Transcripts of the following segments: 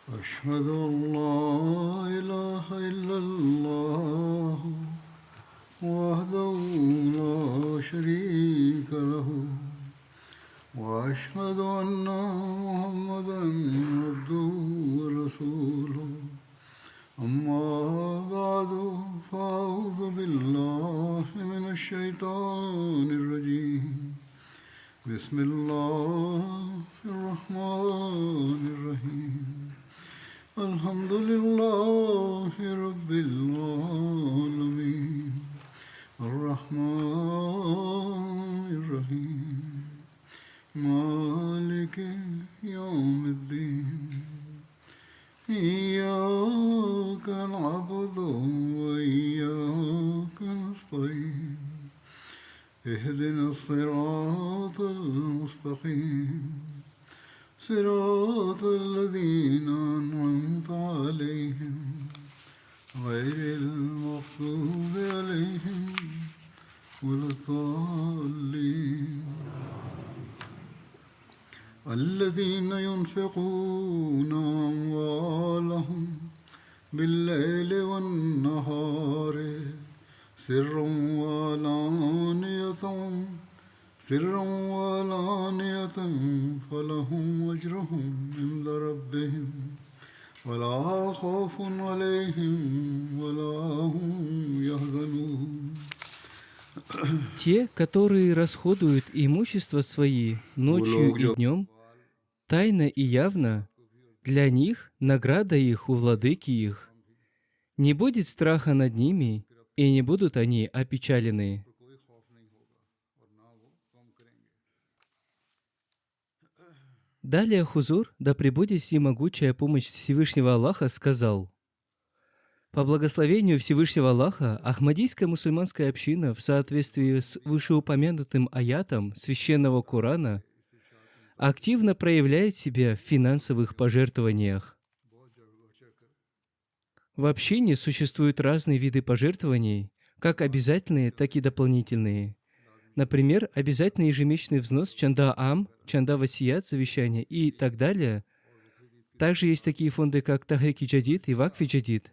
أشهد أن لا إله إلا الله وحده لا شريك له وأشهد أن محمدا عبده ورسوله أما بعد فأعوذ بالله من الشيطان الرجيم بسم الله الرحمن الرحيم الحمد لله رب العالمين الرحمن الرحيم مالك يوم الدين إياك نعبد وإياك نستعين اهدنا الصراط المستقيم صراط الذين أنعمت عليهم غير المغضوب عليهم ولا الضالين الذين ينفقون أموالهم بالليل والنهار سرا وعلانية فلهم أجرهم عند ربهم ولا خوف عليهم ولا هم يحزنون. Те, которые расходуют имущество свои ночью и днем, тайно и явно, для них награда их у владыки их. Не будет страха над ними, и не будут они опечалены. Далее Хузур, да пребудет с ним могучая помощь Всевышнего Аллаха, сказал: по благословению Всевышнего Аллаха, Ахмадийская мусульманская община в соответствии с вышеупомянутым аятом Священного Корана активно проявляет себя в финансовых пожертвованиях. В общине существуют разные виды пожертвований, как обязательные, так и дополнительные. Например, обязательный ежемесячный взнос чанда ам, чанда васият, завещание и так далее. Также есть такие фонды, как Тахрики Джадид и Вакфи Джадид.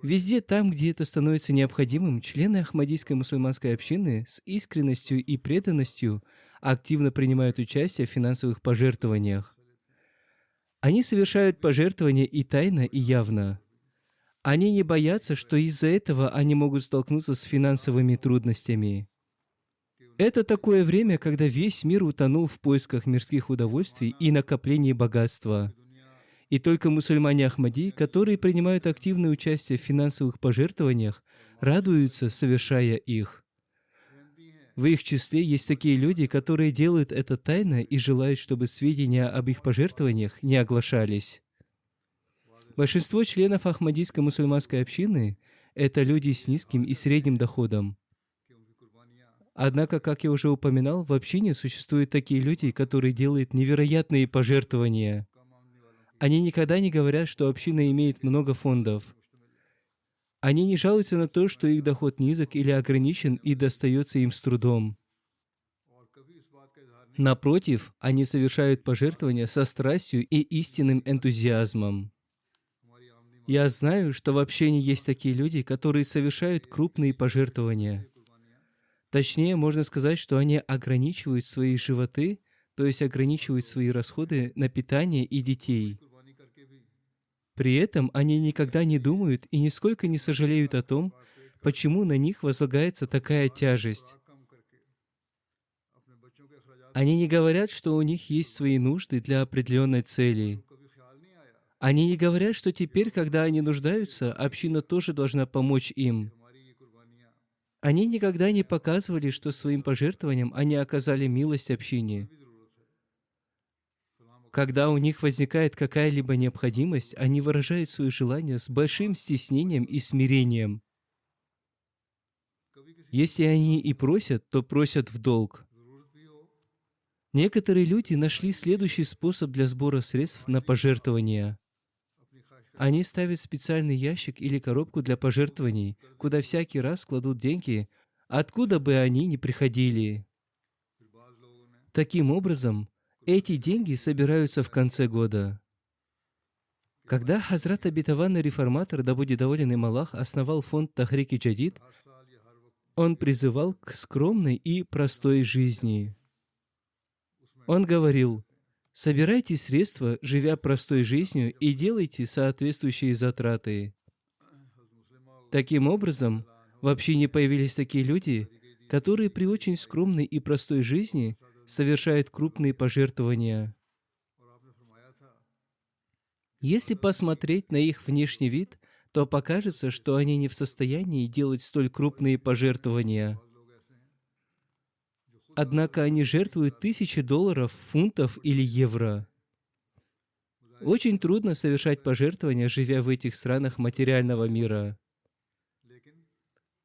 Везде там, где это становится необходимым, члены Ахмадийской мусульманской общины с искренностью и преданностью активно принимают участие в финансовых пожертвованиях. Они совершают пожертвования и тайно, и явно. Они не боятся, что из-за этого они могут столкнуться с финансовыми трудностями. Это такое время, когда весь мир утонул в поисках мирских удовольствий и накоплении богатства. И только мусульмане Ахмади, которые принимают активное участие в финансовых пожертвованиях, радуются, совершая их. В их числе есть такие люди, которые делают это тайно и желают, чтобы сведения об их пожертвованиях не оглашались. Большинство членов Ахмадийской мусульманской общины – это люди с низким и средним доходом. Однако, как я уже упоминал, в общине существуют такие люди, которые делают невероятные пожертвования. Они никогда не говорят, что община имеет много фондов. Они не жалуются на то, что их доход низок или ограничен и достается им с трудом. Напротив, они совершают пожертвования со страстью и истинным энтузиазмом. Я знаю, что в общине есть такие люди, которые совершают крупные пожертвования. Точнее, можно сказать, что они ограничивают свои животы, то есть ограничивают свои расходы на питание и детей. При этом они никогда не думают и нисколько не сожалеют о том, почему на них возлагается такая тяжесть. Они не говорят, что у них есть свои нужды для определенной цели. Они не говорят, что теперь, когда они нуждаются, община тоже должна помочь им. Они никогда не показывали, что своим пожертвованием они оказали милость общине. Когда у них возникает какая-либо необходимость, они выражают свои желания с большим стеснением и смирением. Если они и просят, то просят в долг. Некоторые люди нашли следующий способ для сбора средств на пожертвования. Они ставят специальный ящик или коробку для пожертвований, куда всякий раз кладут деньги, откуда бы они ни приходили. Таким образом, эти деньги собираются в конце года. Когда Хазрат обетованный реформатор, да будет доволен им Аллах, основал фонд Тахрики Джадид, он призывал к скромной и простой жизни. Он говорил: собирайте средства, живя простой жизнью, и делайте соответствующие затраты. Таким образом, в общине появились такие люди, которые при очень скромной и простой жизни совершают крупные пожертвования. Если посмотреть на их внешний вид, то покажется, что они не в состоянии делать столь крупные пожертвования. Однако они жертвуют тысячи долларов, фунтов или евро. Очень трудно совершать пожертвования, живя в этих странах материального мира.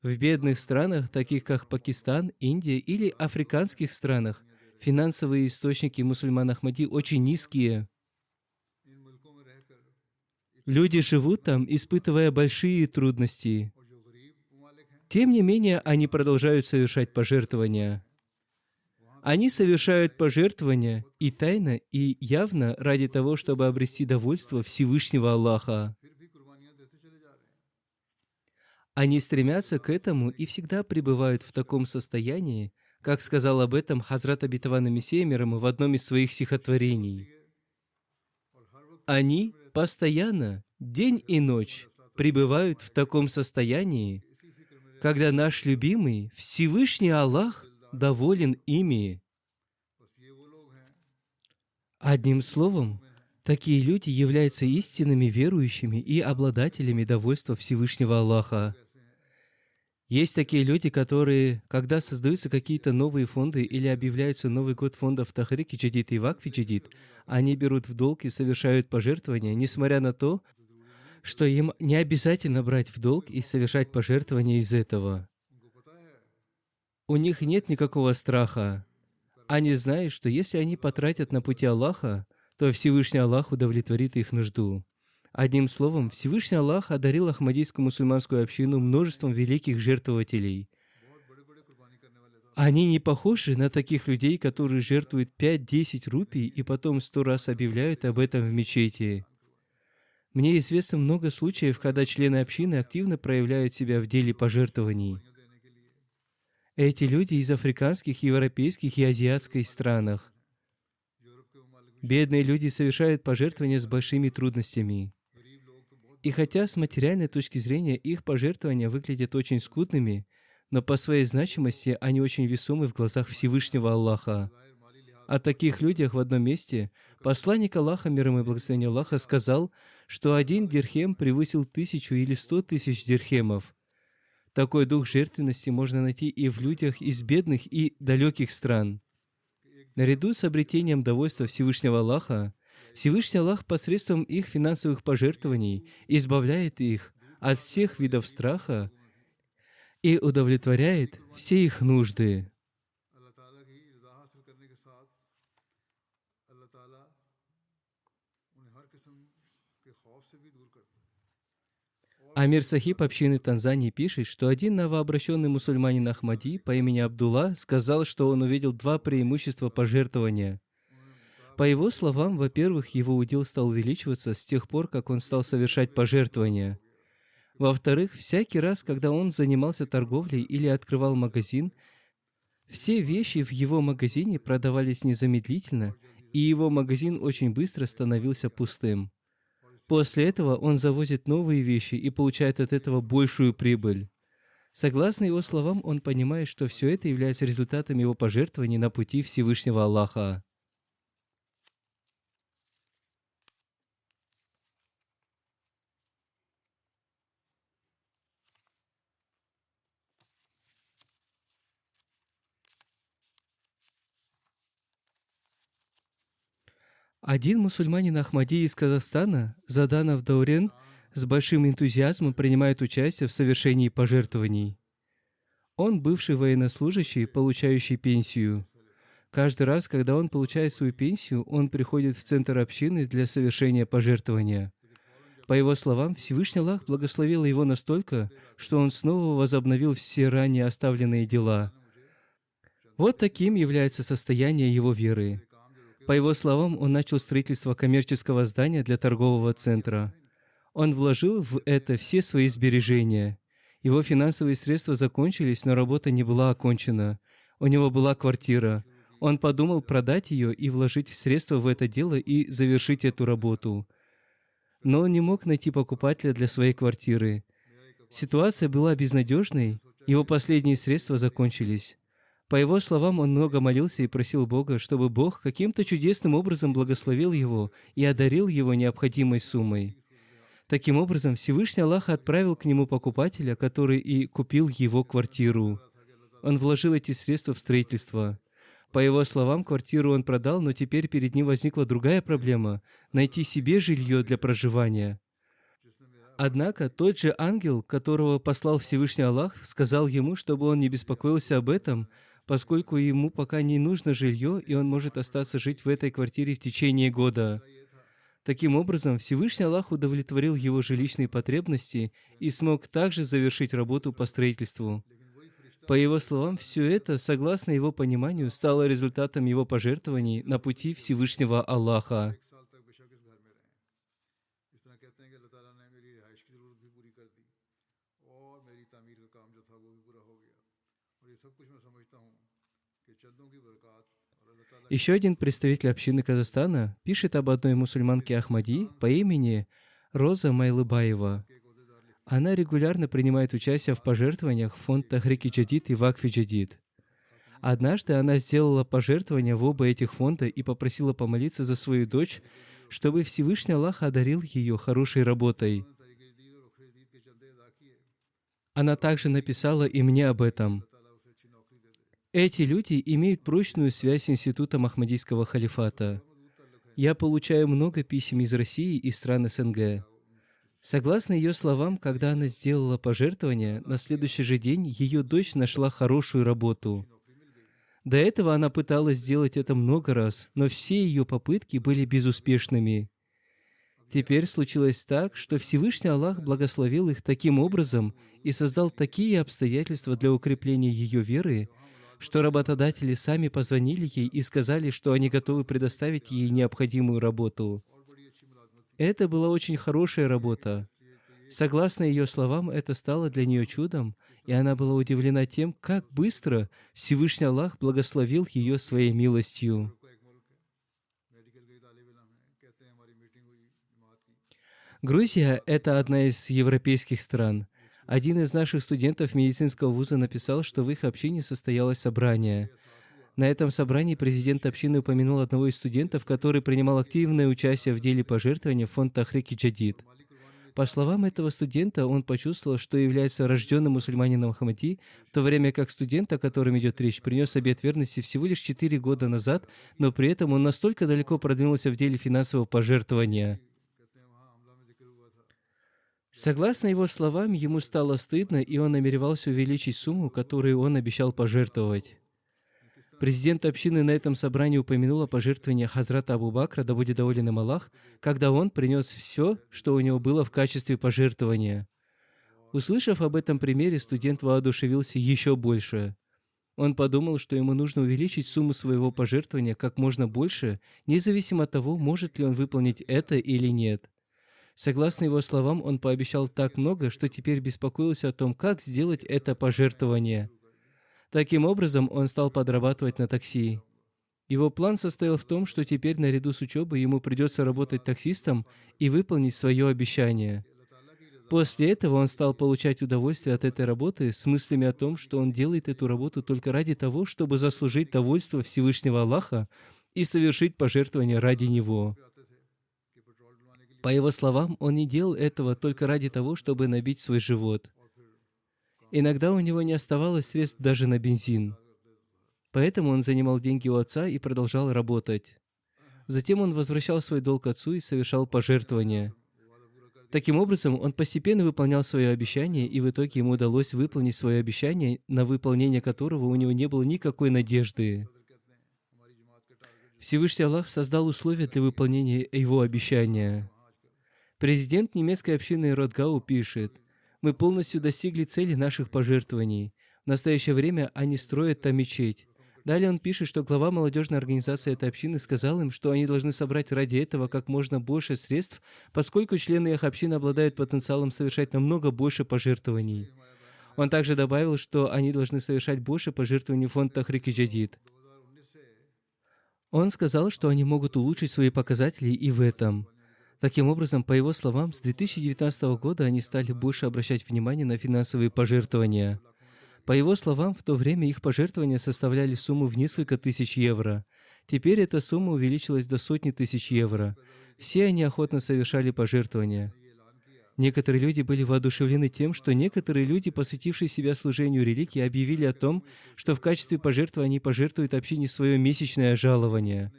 В бедных странах, таких как Пакистан, Индия или африканских странах, финансовые источники мусульман Ахмади очень низкие. Люди живут там, испытывая большие трудности. Тем не менее, они продолжают совершать пожертвования. Они совершают пожертвования и тайно, и явно ради того, чтобы обрести довольство Всевышнего Аллаха. Они стремятся к этому и всегда пребывают в таком состоянии, как сказал об этом Хазрат обетованный Мессия мир ему в одном из своих стихотворений. Они постоянно, день и ночь, пребывают в таком состоянии, когда наш любимый Всевышний Аллах доволен ими. Одним словом, такие люди являются истинными верующими и обладателями довольства Всевышнего Аллаха. Есть такие люди, которые, когда создаются какие-то новые фонды или объявляется Новый год фондов Тахрики Джадид и Вакфи Джадид, они берут в долг и совершают пожертвования, несмотря на то, что им не обязательно брать в долг и совершать пожертвования из этого. У них нет никакого страха. Они знают, что если они потратят на пути Аллаха, то Всевышний Аллах удовлетворит их нужду. Одним словом, Всевышний Аллах одарил ахмадийскую мусульманскую общину множеством великих жертвователей. Они не похожи на таких людей, которые жертвуют 5-10 рупий и потом 100 раз объявляют об этом в мечети. Мне известно много случаев, когда члены общины активно проявляют себя в деле пожертвований. Эти люди из африканских, европейских и азиатских странах. Бедные люди совершают пожертвования с большими трудностями. И хотя с материальной точки зрения их пожертвования выглядят очень скудными, но по своей значимости они очень весомы в глазах Всевышнего Аллаха. О таких людях в одном месте посланник Аллаха, мир ему и благословение Аллаха, сказал, что 1 дирхем превысил 1000 или 100 тысяч дирхемов. Такой дух жертвенности можно найти и в людях из бедных и далеких стран. Наряду с обретением довольства Всевышнего Аллаха, Всевышний Аллах посредством их финансовых пожертвований избавляет их от всех видов страха и удовлетворяет все их нужды. Амир Сахиб общины Танзании пишет, что один новообращенный мусульманин Ахмади по имени Абдулла сказал, что он увидел 2 преимущества пожертвования. По его словам, во-первых, его удел стал увеличиваться с тех пор, как он стал совершать пожертвования. Во-вторых, всякий раз, когда он занимался торговлей или открывал магазин, все вещи в его магазине продавались незамедлительно, и его магазин очень быстро становился пустым. После этого он завозит новые вещи и получает от этого большую прибыль. Согласно его словам, он понимает, что все это является результатом его пожертвований на пути Всевышнего Аллаха. Один мусульманин Ахмади из Казахстана, Заданов Даурен, с большим энтузиазмом принимает участие в совершении пожертвований. Он бывший военнослужащий, получающий пенсию. Каждый раз, когда он получает свою пенсию, он приходит в центр общины для совершения пожертвования. По его словам, Всевышний Аллах благословил его настолько, что он снова возобновил все ранее оставленные дела. Вот таким является состояние его веры. По его словам, он начал строительство коммерческого здания для торгового центра. Он вложил в это все свои сбережения. Его финансовые средства закончились, но работа не была окончена. У него была квартира. Он подумал продать ее и вложить средства в это дело и завершить эту работу. Но он не мог найти покупателя для своей квартиры. Ситуация была безнадежной, его последние средства закончились. По его словам, он много молился и просил Бога, чтобы Бог каким-то чудесным образом благословил его и одарил его необходимой суммой. Таким образом, Всевышний Аллах отправил к нему покупателя, который и купил его квартиру. Он вложил эти средства в строительство. По его словам, квартиру он продал, но теперь перед ним возникла другая проблема – найти себе жилье для проживания. Однако тот же ангел, которого послал Всевышний Аллах, сказал ему, чтобы он не беспокоился об этом, поскольку ему пока не нужно жилье, и он может остаться жить в этой квартире в течение года. Таким образом, Всевышний Аллах удовлетворил его жилищные потребности и смог также завершить работу по строительству. По его словам, все это, согласно его пониманию, стало результатом его пожертвований на пути Всевышнего Аллаха. Еще один представитель общины Казахстана пишет об одной мусульманке Ахмади по имени Роза Майлыбаева. Она регулярно принимает участие в пожертвованиях в фонд Тахрики Джадид и Вакфи Джадид. Однажды она сделала пожертвования в оба этих фонда и попросила помолиться за свою дочь, чтобы Всевышний Аллах одарил ее хорошей работой. Она также написала и мне об этом. Эти люди имеют прочную связь с институтом Ахмадийского халифата. Я получаю много писем из России и стран СНГ. Согласно ее словам, когда она сделала пожертвование, на следующий же день ее дочь нашла хорошую работу. До этого она пыталась сделать это много раз, но все ее попытки были безуспешными. Теперь случилось так, что Всевышний Аллах благословил их таким образом и создал такие обстоятельства для укрепления ее веры, что работодатели сами позвонили ей и сказали, что они готовы предоставить ей необходимую работу. Это была очень хорошая работа. Согласно ее словам, это стало для нее чудом, и она была удивлена тем, как быстро Всевышний Аллах благословил ее своей милостью. Грузия – это одна из европейских стран. Один из наших студентов медицинского вуза написал, что в их общине состоялось собрание. На этом собрании президент общины упомянул одного из студентов, который принимал активное участие в деле пожертвования в фонд Тахрики Джадид. По словам этого студента, он почувствовал, что является рожденным мусульманином Ахмади, в то время как студент, о котором идет речь, принес обет верности всего лишь 4 года назад, но при этом он настолько далеко продвинулся в деле финансового пожертвования. Согласно его словам, ему стало стыдно, и он намеревался увеличить сумму, которую он обещал пожертвовать. Президент общины на этом собрании упомянул о пожертвовании Хазрата Абу Бакра, да будет доволен им Аллах, когда он принес все, что у него было в качестве пожертвования. Услышав об этом примере, студент воодушевился еще больше. Он подумал, что ему нужно увеличить сумму своего пожертвования как можно больше, независимо от того, может ли он выполнить это или нет. Согласно его словам, он пообещал так много, что теперь беспокоился о том, как сделать это пожертвование. Таким образом, он стал подрабатывать на такси. Его план состоял в том, что теперь наряду с учебой ему придется работать таксистом и выполнить свое обещание. После этого он стал получать удовольствие от этой работы с мыслями о том, что он делает эту работу только ради того, чтобы заслужить довольство Всевышнего Аллаха и совершить пожертвование ради Него. По его словам, он не делал этого только ради того, чтобы набить свой живот. Иногда у него не оставалось средств даже на бензин. Поэтому он занимал деньги у отца и продолжал работать. Затем он возвращал свой долг отцу и совершал пожертвования. Таким образом, он постепенно выполнял свое обещание, и в итоге ему удалось выполнить свое обещание, на выполнение которого у него не было никакой надежды. Всевышний Аллах создал условия для выполнения его обещания. Президент немецкой общины Ротгау пишет: «Мы полностью достигли цели наших пожертвований. В настоящее время они строят там мечеть. Далее он пишет, что глава молодежной организации этой общины сказал им, что они должны собрать ради этого как можно больше средств, поскольку члены их общины обладают потенциалом совершать намного больше пожертвований. Он также добавил, что они должны совершать больше пожертвований в фонд Тахрик Джадид. Он сказал, что они могут улучшить свои показатели и в этом. Таким образом, по его словам, с 2019 года они стали больше обращать внимание на финансовые пожертвования. По его словам, в то время их пожертвования составляли сумму в несколько тысяч евро. Теперь эта сумма увеличилась до сотни тысяч евро. Все они охотно совершали пожертвования. Некоторые люди были воодушевлены тем, что некоторые люди, посвятившие себя служению религии, объявили о том, что в качестве пожертвования они пожертвуют общине свое месячное жалование.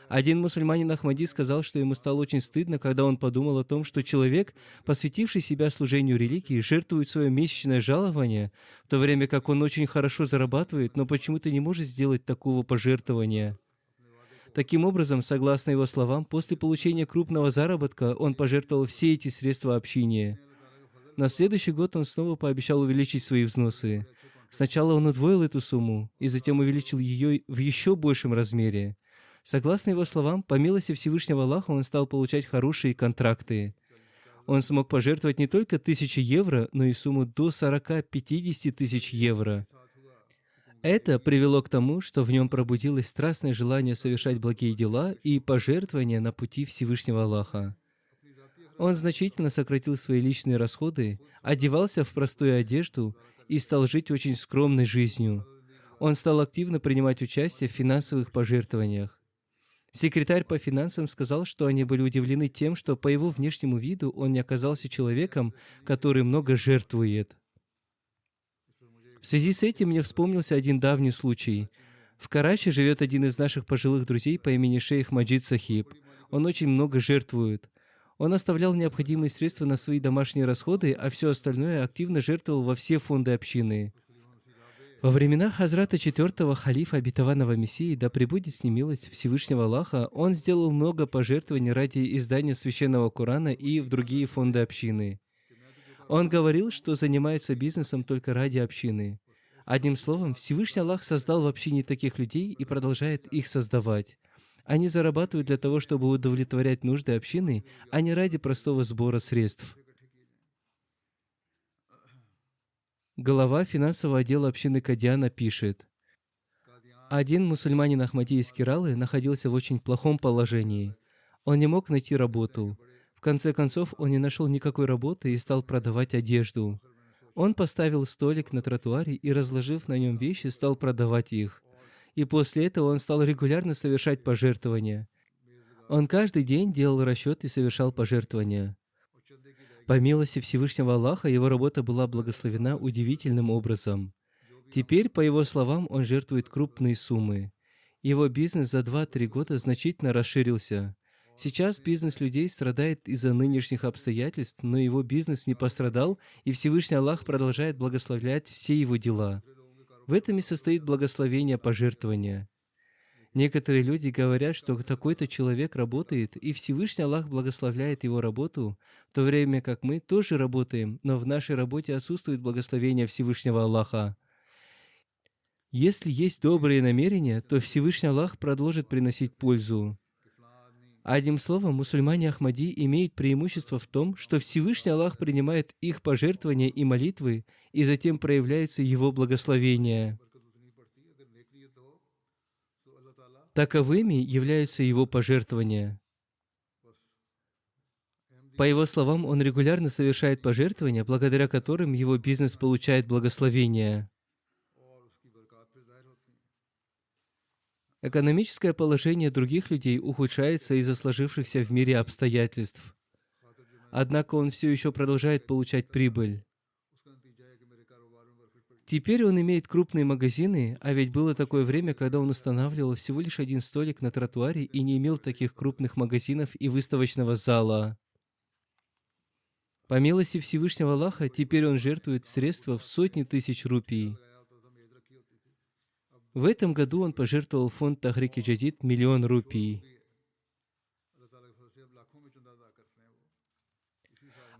Один мусульманин Ахмади сказал, что ему стало очень стыдно, когда он подумал о том, что человек, посвятивший себя служению религии, жертвует свое месячное жалование, в то время как он очень хорошо зарабатывает, но почему-то не может сделать такого пожертвования. Таким образом, согласно его словам, после получения крупного заработка он пожертвовал все эти средства общине. На следующий год он снова пообещал увеличить свои взносы. Сначала он удвоил эту сумму и затем увеличил ее в еще большем размере. Согласно его словам, по милости Всевышнего Аллаха он стал получать хорошие контракты. Он смог пожертвовать не только 1000 евро, но и сумму до 40-50 тысяч евро. Это привело к тому, что в нем пробудилось страстное желание совершать благие дела и пожертвования на пути Всевышнего Аллаха. Он значительно сократил свои личные расходы, одевался в простую одежду и стал жить очень скромной жизнью. Он стал активно принимать участие в финансовых пожертвованиях. Секретарь по финансам сказал, что они были удивлены тем, что по его внешнему виду он не оказался человеком, который много жертвует. В связи с этим мне вспомнился один давний случай. В Карачи живет один из наших пожилых друзей по имени шейх Маджид Сахиб. Он очень много жертвует. Он оставлял необходимые средства на свои домашние расходы, а все остальное активно жертвовал во все фонды общины. Во времена Хазрата IV халифа обетованного Мессии, да пребудет с ним милость Всевышнего Аллаха, он сделал много пожертвований ради издания Священного Корана и в другие фонды общины. Он говорил, что занимается бизнесом только ради общины. Одним словом, Всевышний Аллах создал в общине таких людей и продолжает их создавать. Они зарабатывают для того, чтобы удовлетворять нужды общины, а не ради простого сбора средств. Глава финансового отдела общины Кадьяна пишет: один мусульманин Ахмади из Кералы находился в очень плохом положении. Он не мог найти работу. В конце концов, он не нашел никакой работы и стал продавать одежду. Он поставил столик на тротуаре и, разложив на нем вещи, стал продавать их. И после этого он стал регулярно совершать пожертвования. Он каждый день делал расчет и совершал пожертвования. По милости Всевышнего Аллаха, его работа была благословена удивительным образом. Теперь, по его словам, он жертвует крупные суммы. Его бизнес за 2-3 года значительно расширился. Сейчас бизнес людей страдает из-за нынешних обстоятельств, но его бизнес не пострадал, и Всевышний Аллах продолжает благословлять все его дела. В этом и состоит благословение пожертвования. Некоторые люди говорят, что такой-то человек работает, и Всевышний Аллах благословляет его работу, в то время как мы тоже работаем, но в нашей работе отсутствует благословение Всевышнего Аллаха. Если есть добрые намерения, то Всевышний Аллах продолжит приносить пользу. Одним словом, мусульмане Ахмади имеют преимущество в том, что Всевышний Аллах принимает их пожертвования и молитвы, и затем проявляется Его благословение. Таковыми являются его пожертвования. По его словам, он регулярно совершает пожертвования, благодаря которым его бизнес получает благословение. Экономическое положение других людей ухудшается из-за сложившихся в мире обстоятельств. Однако он все еще продолжает получать прибыль. Теперь он имеет крупные магазины, а ведь было такое время, когда он устанавливал всего лишь один столик на тротуаре и не имел таких крупных магазинов и выставочного зала. По милости Всевышнего Аллаха, теперь он жертвует средства в сотни тысяч рупий. В этом году он пожертвовал в фонд Тахрик Джадид 1 000 000 рупий.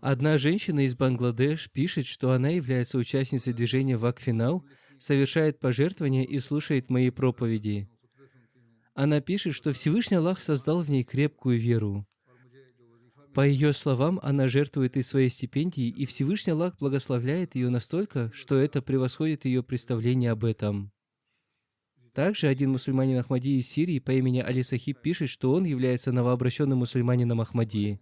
Одна женщина из Бангладеш пишет, что она является участницей движения Вакфинау, совершает пожертвования и слушает мои проповеди. Она пишет, что Всевышний Аллах создал в ней крепкую веру. По ее словам, она жертвует из своей стипендии, и Всевышний Аллах благословляет ее настолько, что это превосходит ее представление об этом. Также один мусульманин Ахмадии из Сирии по имени Али Сахиб пишет, что он является новообращенным мусульманином Ахмадии.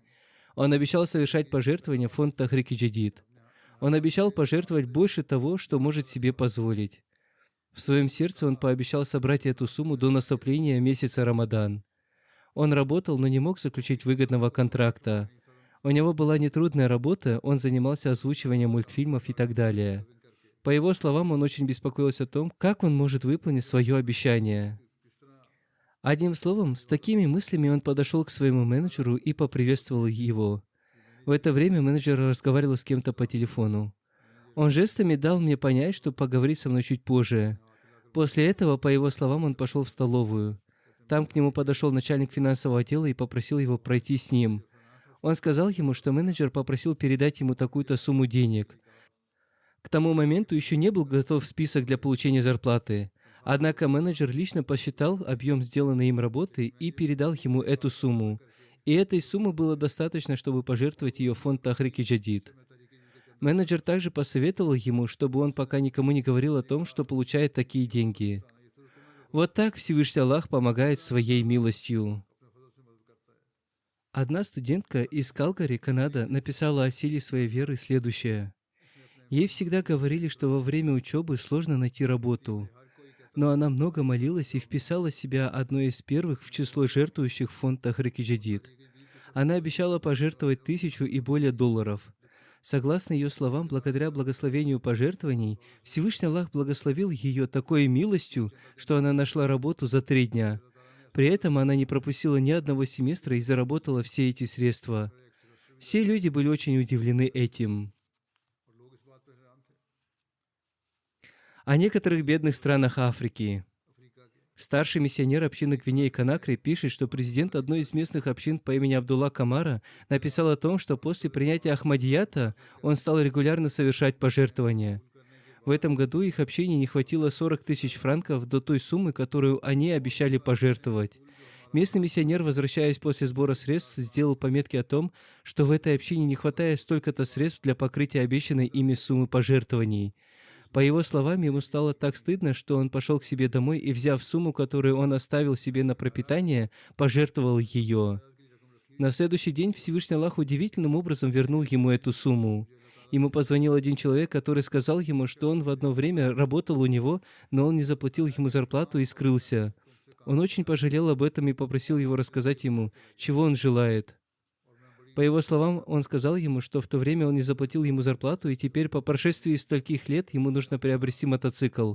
Он обещал совершать пожертвования в фонд Тахрики Джадид. Он обещал пожертвовать больше того, что может себе позволить. В своем сердце он пообещал собрать эту сумму до наступления месяца Рамадан. Он работал, но не мог заключить выгодного контракта. У него была нетрудная работа, он занимался озвучиванием мультфильмов и так далее. По его словам, он очень беспокоился о том, как он может выполнить свое обещание. Одним словом, с такими мыслями он подошел к своему менеджеру и поприветствовал его. В это время менеджер разговаривал с кем-то по телефону. Он жестами дал мне понять, что поговорит со мной чуть позже. После этого, по его словам, он пошел в столовую. Там к нему подошел начальник финансового отдела и попросил его пройти с ним. Он сказал ему, что менеджер попросил передать ему такую-то сумму денег. К тому моменту еще не был готов список для получения зарплаты. Однако менеджер лично посчитал объем сделанной им работы и передал ему эту сумму. И этой суммы было достаточно, чтобы пожертвовать ее в фонд Тахрики Джадид. Менеджер также посоветовал ему, чтобы он пока никому не говорил о том, что получает такие деньги. Вот так Всевышний Аллах помогает своей милостью. Одна студентка из Калгари, Канада, написала о силе своей веры следующее. Ей всегда говорили, что во время учебы сложно найти работу. Но она много молилась и вписала себя одной из первых в число жертвующих в фонд Тахрики Джадид. Она обещала пожертвовать 1000 и более долларов. Согласно ее словам, благодаря благословению пожертвований, Всевышний Аллах благословил ее такой милостью, что она нашла работу за 3 дня. При этом она не пропустила ни одного семестра и заработала все эти средства. Все люди были очень удивлены этим. О некоторых бедных странах Африки. Старший миссионер общины Гвинеи-Конакри пишет, что президент одной из местных общин по имени Абдулла Камара написал о том, что после принятия Ахмадията он стал регулярно совершать пожертвования. В этом году их общине не хватило 40 000 франков до той суммы, которую они обещали пожертвовать. Местный миссионер, возвращаясь после сбора средств, сделал пометки о том, что в этой общине не хватает столько-то средств для покрытия обещанной ими суммы пожертвований. По его словам, ему стало так стыдно, что он пошел к себе домой и, взяв сумму, которую он оставил себе на пропитание, пожертвовал ее. На следующий день Всевышний Аллах удивительным образом вернул ему эту сумму. Ему позвонил один человек, который сказал ему, что он в одно время работал у него, но он не заплатил ему зарплату и скрылся. Он очень пожалел об этом и попросил его рассказать ему, чего он желает. По его словам, он сказал ему, что в то время он не заплатил ему зарплату, и теперь по прошествии стольких лет ему нужно приобрести мотоцикл.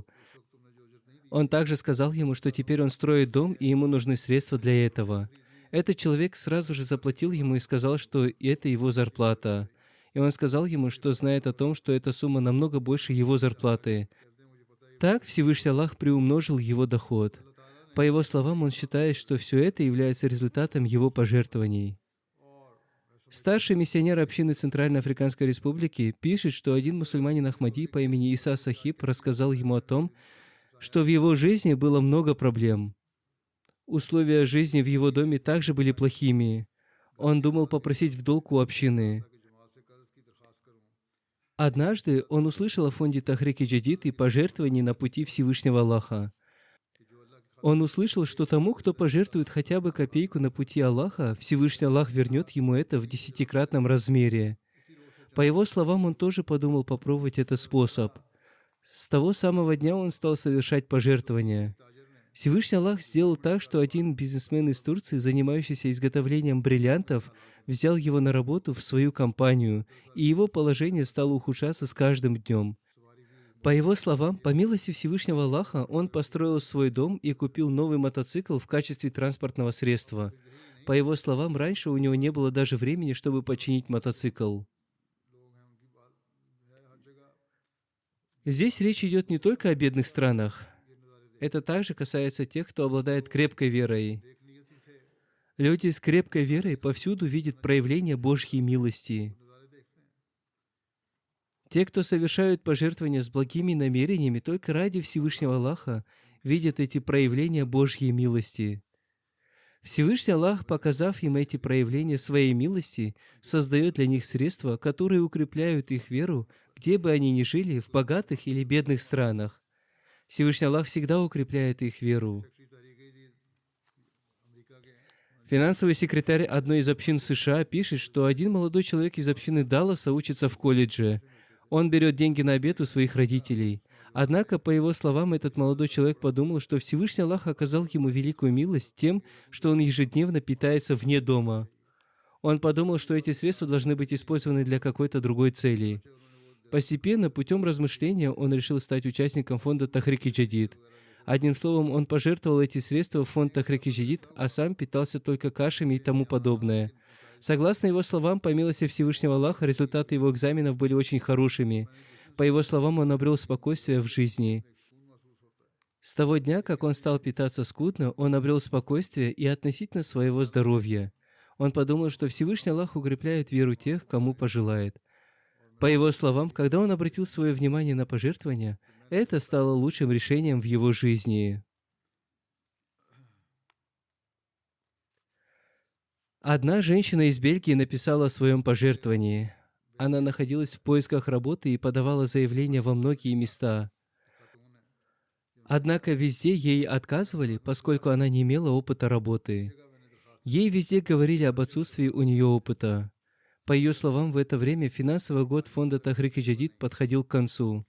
Он также сказал ему, что теперь он строит дом, и ему нужны средства для этого. Этот человек сразу же заплатил ему и сказал, что это его зарплата. И он сказал ему, что знает о том, что эта сумма намного больше его зарплаты. Так Всевышний Аллах приумножил его доход. По его словам, он считает, что все это является результатом его пожертвований. Старший миссионер общины Центральной Африканской Республики пишет, что один мусульманин Ахмади по имени Иса Сахиб рассказал ему о том, что в его жизни было много проблем. Условия жизни в его доме также были плохими. Он думал попросить в долг у общины. Однажды он услышал о фонде Тахрики Джадид и пожертвований на пути Всевышнего Аллаха. Он услышал, что тому, кто пожертвует хотя бы копейку на пути Аллаха, Всевышний Аллах вернет ему это в 10-кратном размере. По его словам, он тоже подумал попробовать этот способ. С того самого дня он стал совершать пожертвования. Всевышний Аллах сделал так, что один бизнесмен из Турции, занимающийся изготовлением бриллиантов, взял его на работу в свою компанию, и его положение стало ухудшаться с каждым днем. По его словам, по милости Всевышнего Аллаха, он построил свой дом и купил новый мотоцикл в качестве транспортного средства. По его словам, раньше у него не было даже времени, чтобы починить мотоцикл. Здесь речь идет не только о бедных странах. Это также касается тех, кто обладает крепкой верой. Люди с крепкой верой повсюду видят проявление Божьей милости. Те, кто совершают пожертвования с благими намерениями только ради Всевышнего Аллаха, видят эти проявления Божьей милости. Всевышний Аллах, показав им эти проявления своей милости, создает для них средства, которые укрепляют их веру, где бы они ни жили, в богатых или бедных странах. Всевышний Аллах всегда укрепляет их веру. Финансовый секретарь одной из общин США пишет, что один молодой человек из общины Далласа учится в колледже. Он берет деньги на обед у своих родителей. Однако, по его словам, этот молодой человек подумал, что Всевышний Аллах оказал ему великую милость тем, что он ежедневно питается вне дома. Он подумал, что эти средства должны быть использованы для какой-то другой цели. Постепенно, путем размышления, он решил стать участником фонда Тахрик Джадид. Одним словом, он пожертвовал эти средства в фонд Тахрик Джадид, а сам питался только кашами и тому подобное. Согласно его словам, по милости Всевышнего Аллаха, результаты его экзаменов были очень хорошими. По его словам, он обрел спокойствие в жизни. С того дня, как он стал питаться скудно, он обрел спокойствие и относительно своего здоровья. Он подумал, что Всевышний Аллах укрепляет веру тех, кому пожелает. По его словам, когда он обратил свое внимание на пожертвования, это стало лучшим решением в его жизни. Одна женщина из Бельгии написала о своем пожертвовании. Она находилась в поисках работы и подавала заявления во многие места. Однако везде ей отказывали, поскольку она не имела опыта работы. Ей везде говорили об отсутствии у нее опыта. По ее словам, в это время финансовый год фонда Тахрик Джадид подходил к концу.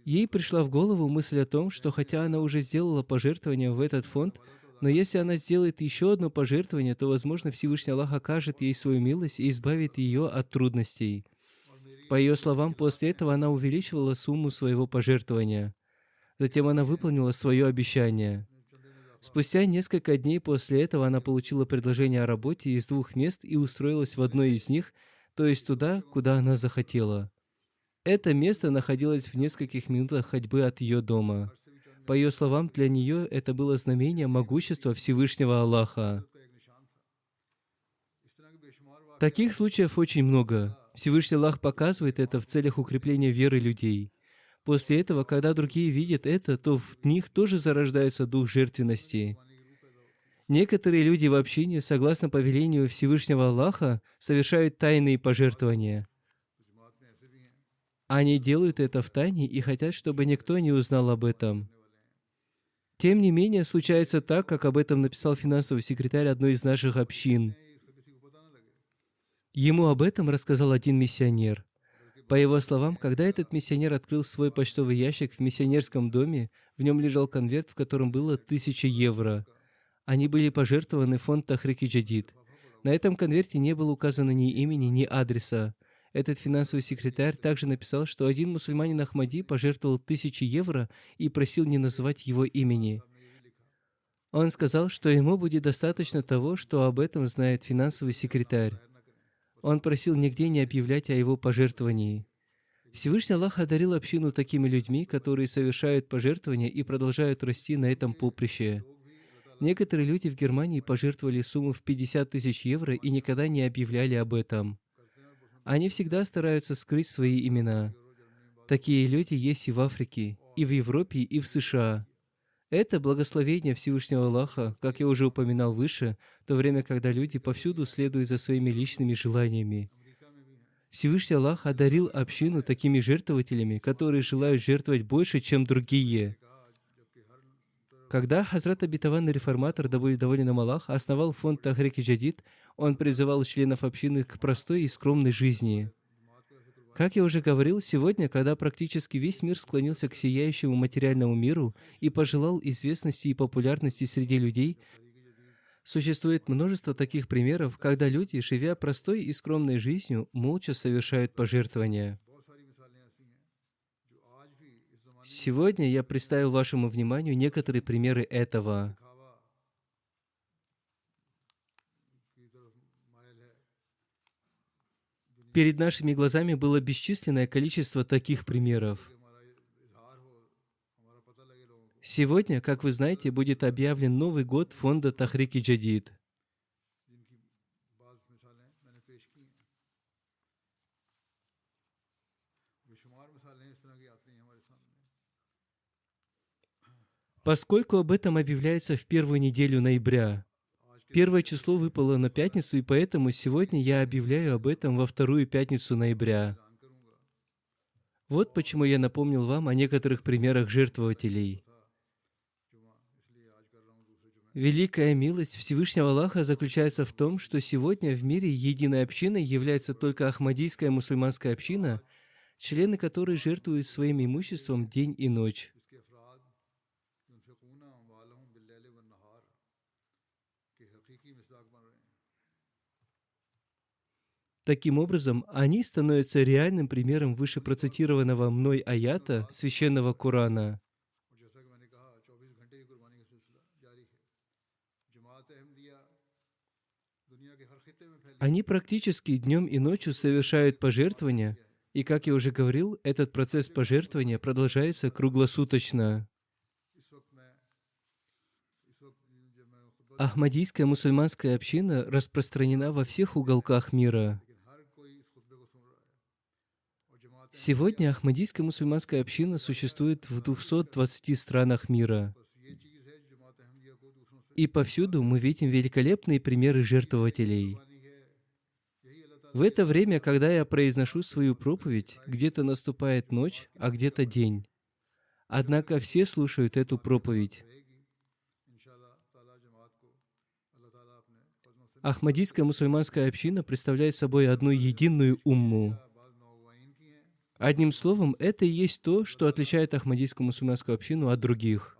Ей пришла в голову мысль о том, что хотя она уже сделала пожертвование в этот фонд, но если она сделает еще одно пожертвование, то, возможно, Всевышний Аллах окажет ей свою милость и избавит ее от трудностей. По ее словам, после этого она увеличивала сумму своего пожертвования. Затем она выполнила свое обещание. Спустя несколько дней после этого она получила предложение о работе из 2 мест и устроилась в одно из них, то есть туда, куда она захотела. Это место находилось в нескольких минутах ходьбы от ее дома. По ее словам, для нее это было знамение могущества Всевышнего Аллаха. Таких случаев очень много. Всевышний Аллах показывает это в целях укрепления веры людей. После этого, когда другие видят это, то в них тоже зарождается дух жертвенности. Некоторые люди в общине, согласно повелению Всевышнего Аллаха, совершают тайные пожертвования. Они делают это в тайне и хотят, чтобы никто не узнал об этом. Тем не менее, случается так, как об этом написал финансовый секретарь одной из наших общин. Ему об этом рассказал один миссионер. По его словам, когда этот миссионер открыл свой почтовый ящик в миссионерском доме, в нем лежал конверт, в котором было 1000 евро. Они были пожертвованы в фонд Тахрик Джадид. На этом конверте не было указано ни имени, ни адреса. Этот финансовый секретарь также написал, что один мусульманин Ахмади пожертвовал 1000 евро и просил не называть его имени. Он сказал, что ему будет достаточно того, что об этом знает финансовый секретарь. Он просил нигде не объявлять о его пожертвовании. Всевышний Аллах одарил общину такими людьми, которые совершают пожертвования и продолжают расти на этом поприще. Некоторые люди в Германии пожертвовали сумму в 50 000 евро и никогда не объявляли об этом. Они всегда стараются скрыть свои имена. Такие люди есть и в Африке, и в Европе, и в США. Это благословение Всевышнего Аллаха, как я уже упоминал выше, в то время, когда люди повсюду следуют за своими личными желаниями. Всевышний Аллах одарил общину такими жертвователями, которые желают жертвовать больше, чем другие. Когда Хазрат Обетованный Реформатор, да будет доволен им Аллах, основал фонд Тахрик Джадид, он призывал членов общины к простой и скромной жизни. Как я уже говорил, сегодня, когда практически весь мир склонился к сияющему материальному миру и пожелал известности и популярности среди людей, существует множество таких примеров, когда люди, живя простой и скромной жизнью, молча совершают пожертвования. Сегодня я представил вашему вниманию некоторые примеры этого. Перед нашими глазами было бесчисленное количество таких примеров. Сегодня, как вы знаете, будет объявлен Новый год фонда Тахрик Джадид. Поскольку об этом объявляется в первую неделю ноября, первое число выпало на пятницу, и поэтому сегодня я объявляю об этом во вторую пятницу ноября. Вот почему я напомнил вам о некоторых примерах жертвователей. Великая милость Всевышнего Аллаха заключается в том, что сегодня в мире единой общиной является только Ахмадийская мусульманская община, члены которой жертвуют своим имуществом день и ночь. Таким образом, они становятся реальным примером выше процитированного мной аята Священного Корана. Они практически днем и ночью совершают пожертвования, и, как я уже говорил, этот процесс пожертвования продолжается круглосуточно. Ахмадийская мусульманская община распространена во всех уголках мира. Сегодня Ахмадийская мусульманская община существует в 220 странах мира. И повсюду мы видим великолепные примеры жертвователей. В это время, когда я произношу свою проповедь, где-то наступает ночь, а где-то день. Однако все слушают эту проповедь. Ахмадийская мусульманская община представляет собой одну единую умму. Одним словом, это и есть то, что отличает Ахмадийскую мусульманскую общину от других.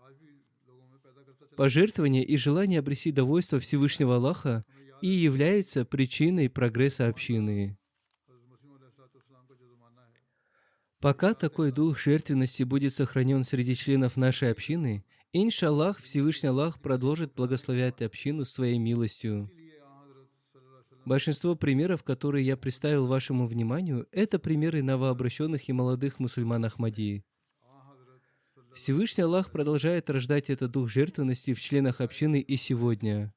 Пожертвование и желание обрести довольство Всевышнего Аллаха и является причиной прогресса общины. Пока такой дух жертвенности будет сохранен среди членов нашей общины, иншаллах, Всевышний Аллах продолжит благословлять общину своей милостью. Большинство примеров, которые я представил вашему вниманию, это примеры новообращенных и молодых мусульман Ахмадии. Всевышний Аллах продолжает рождать этот дух жертвенности в членах общины и сегодня.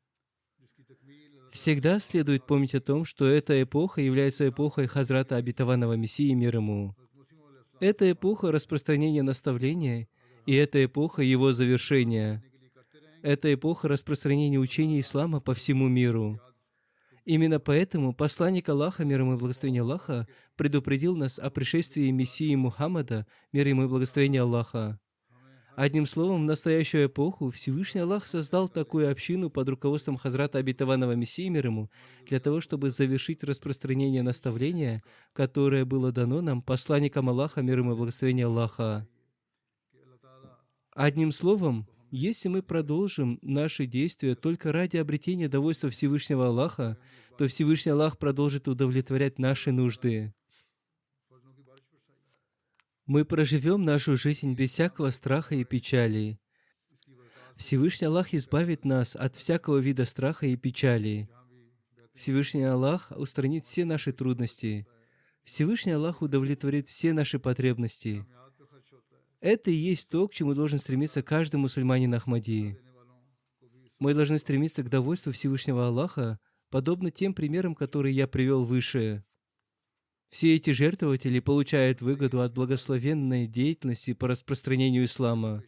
Всегда следует помнить о том, что эта эпоха является эпохой Хазрата Обетованного Мессии, мир ему. Это эпоха распространения наставления, и это эпоха его завершения. Это эпоха распространения учения ислама по всему миру. Именно поэтому посланник Аллаха, мир ему и благословение Аллаха, предупредил нас о пришествии Мессии Мухаммада, мир ему и благословение Аллаха. Одним словом, в настоящую эпоху Всевышний Аллах создал такую общину под руководством Хазрата Обетованного Мессии, мир ему, для того, чтобы завершить распространение наставления, которое было дано нам посланником Аллаха, мир ему и благословение Аллаха. Одним словом, если мы продолжим наши действия только ради обретения довольства Всевышнего Аллаха, то Всевышний Аллах продолжит удовлетворять наши нужды. Мы проживем нашу жизнь без всякого страха и печали. Всевышний Аллах избавит нас от всякого вида страха и печали. Всевышний Аллах устранит все наши трудности. Всевышний Аллах удовлетворит все наши потребности. Это и есть то, к чему должен стремиться каждый мусульманин Ахмадии. Мы должны стремиться к довольству Всевышнего Аллаха, подобно тем примерам, которые я привел выше. Все эти жертвователи получают выгоду от благословенной деятельности по распространению ислама.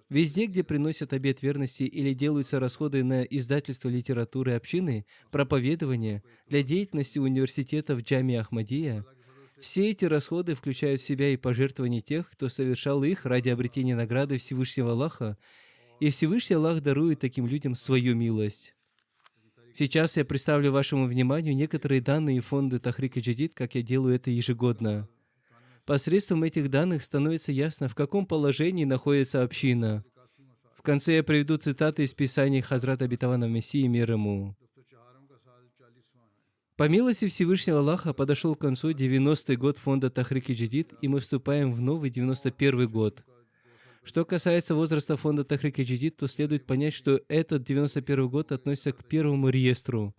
Везде, где приносят обет верности или делаются расходы на издательство литературы общины, проповедование, для деятельности университетов Джами Ахмадия, все эти расходы включают в себя и пожертвования тех, кто совершал их ради обретения награды Всевышнего Аллаха, и Всевышний Аллах дарует таким людям свою милость. Сейчас я представлю вашему вниманию некоторые данные фонда Тахрик-и-Джадид, как я делаю это ежегодно. Посредством этих данных становится ясно, в каком положении находится община. В конце я приведу цитаты из Писаний Хазрата Обетованного Мессии, мир ему. По милости Всевышнего Аллаха подошел к концу 90-й год фонда Тахрик-и-Джадид, и мы вступаем в новый 91-й год. Что касается возраста фонда Тахрик-и-Джадид, то следует понять, что этот 91-й год относится к первому реестру.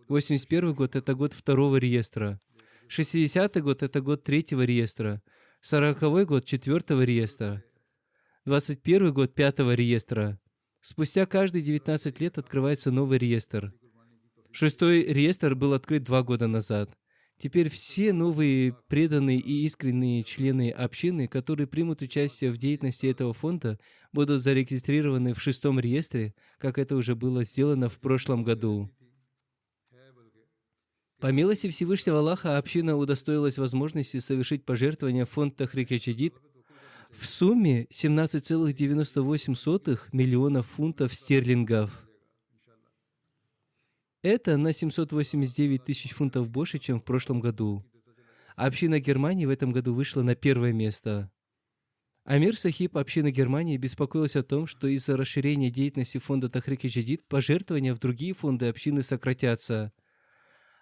81-й год – это год второго реестра. 60-й год – это год третьего реестра. 40-й год – четвертого реестра. 21-й год – пятого реестра. Спустя каждые 19 лет открывается новый реестр. 6-й реестр был открыт 2 года назад. Теперь все новые преданные и искренние члены общины, которые примут участие в деятельности этого фонда, будут зарегистрированы в 6-м реестре, как это уже было сделано в прошлом году. По милости Всевышнего Аллаха, община удостоилась возможности совершить пожертвования в фонд Тахрик-и-Джадид в сумме 17,98 миллионов фунтов стерлингов. Это на 789 тысяч фунтов больше, чем в прошлом году. Община Германии в этом году вышла на первое место. Амир Сахиб общины Германии беспокоилась о том, что из-за расширения деятельности фонда Тахрик-и-Джадид пожертвования в другие фонды общины сократятся.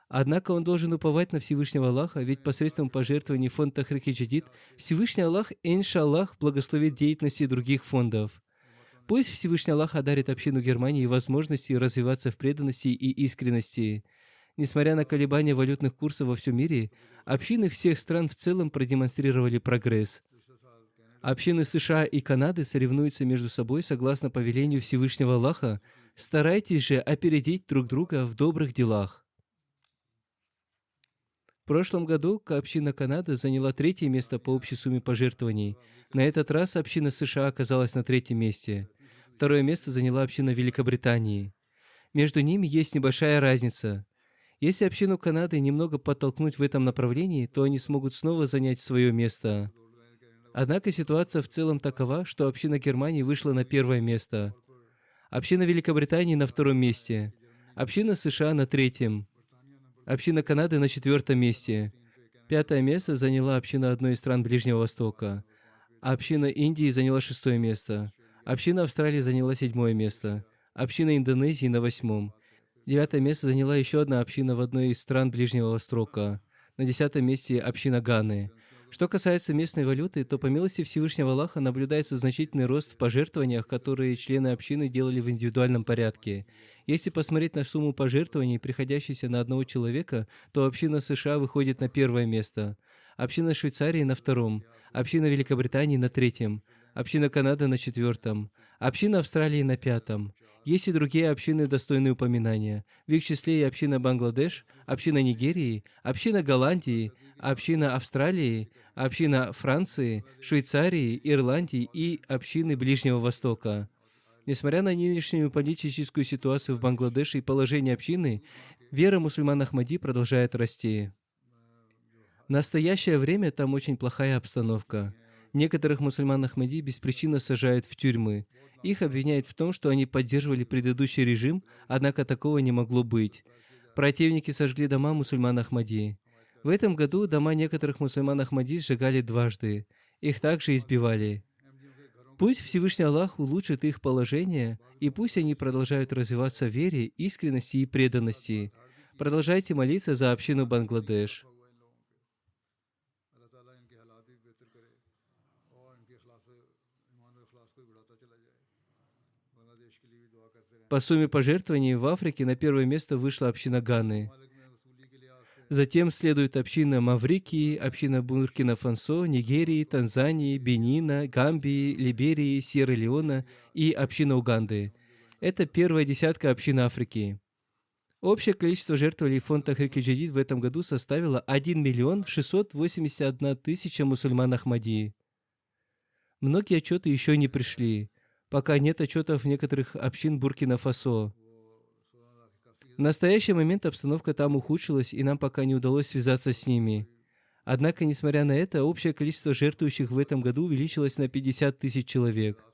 Однако он должен уповать на Всевышнего Аллаха, ведь посредством пожертвований фонд Тахрик-и-Джадид Всевышний Аллах, иншаллах, благословит деятельности других фондов. Пусть Всевышний Аллах одарит общину Германии возможности развиваться в преданности и искренности. Несмотря на колебания валютных курсов во всем мире, общины всех стран в целом продемонстрировали прогресс. Общины США и Канады соревнуются между собой согласно повелению Всевышнего Аллаха. Старайтесь же опередить друг друга в добрых делах. В прошлом году община Канады заняла 3-е место по общей сумме пожертвований. На этот раз община США оказалась на 3-м месте. 2-е место заняла община Великобритании. Между ними есть небольшая разница. Если общину Канады немного подтолкнуть в этом направлении, то они смогут снова занять свое место. Однако ситуация в целом такова, что община Германии вышла на 1-е место. Община Великобритании на 2-м месте. Община США на 3-м. Община Канады на 4-м месте. 5-е место заняла община одной из стран Ближнего Востока. Община Индии заняла 6-е место. Община Австралии заняла 7-е место. Община Индонезии на 8-м. 9-е место заняла еще одна община в одной из стран Ближнего Востока. На 10-м месте община Ганы. Что касается местной валюты, то по милости Всевышнего Аллаха наблюдается значительный рост в пожертвованиях, которые члены общины делали в индивидуальном порядке. Если посмотреть на сумму пожертвований, приходящейся на одного человека, то община США выходит на 1-е место, община Швейцарии на 2-м, община Великобритании на 3-м, община Канады на 4-м, община Австралии на 5-м. Есть и другие общины, достойные упоминания. В их числе и община Бангладеш, община Нигерии, община Голландии, община Австралии, община Франции, Швейцарии, Ирландии и общины Ближнего Востока. Несмотря на нынешнюю политическую ситуацию в Бангладеше и положение общины, вера мусульман Ахмади продолжает расти. В настоящее время там очень плохая обстановка. Некоторых мусульман Ахмади без причины сажают в тюрьмы. Их обвиняют в том, что они поддерживали предыдущий режим, однако такого не могло быть. Противники сожгли дома мусульман Ахмади. В этом году дома некоторых мусульман Ахмади сжигали дважды. Их также избивали. Пусть Всевышний Аллах улучшит их положение, и пусть они продолжают развиваться в вере, искренности и преданности. Продолжайте молиться за общину Бангладеш. По сумме пожертвований в Африке на 1-е место вышла община Ганы. Затем следует община Маврикии, община Буркина-Фасо, Нигерии, Танзании, Бенина, Гамбии, Либерии, Сьерра-Леона и община Уганды. Это 1-я десятка общин Африки. Общее количество жертвователей фонда Тахрик-и-Джадид в этом году составило 1 681 000 мусульман Ахмади. Многие отчеты еще не пришли, пока нет отчетов некоторых общин Буркина-Фасо. В настоящий момент обстановка там ухудшилась, и нам пока не удалось связаться с ними. Однако, несмотря на это, общее количество жертвующих в этом году увеличилось на 50 000 человек.